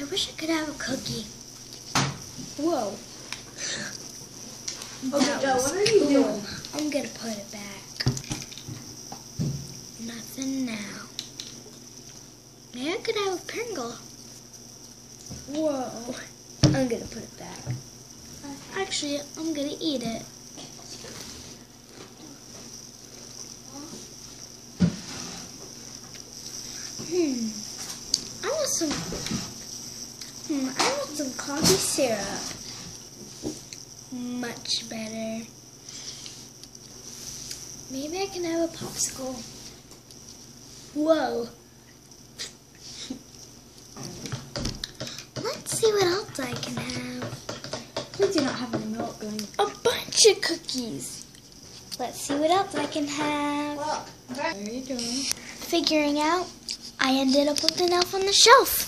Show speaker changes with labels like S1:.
S1: I wish I could have a cookie. Whoa.
S2: Okay, Joe, what are you doing?
S1: I'm gonna put it back. Nothing now. Maybe I could have a Pringle. Whoa. I'm gonna put it back. Actually, I'm gonna eat it. I want some coffee syrup. Much better. Maybe I can have a popsicle. Whoa. Let's see what else I can have.
S2: We do not have any milk going.
S1: A bunch of cookies. Let's see what else I can have.
S2: Well, there you go.
S1: Figuring out, I ended up with an elf on the shelf.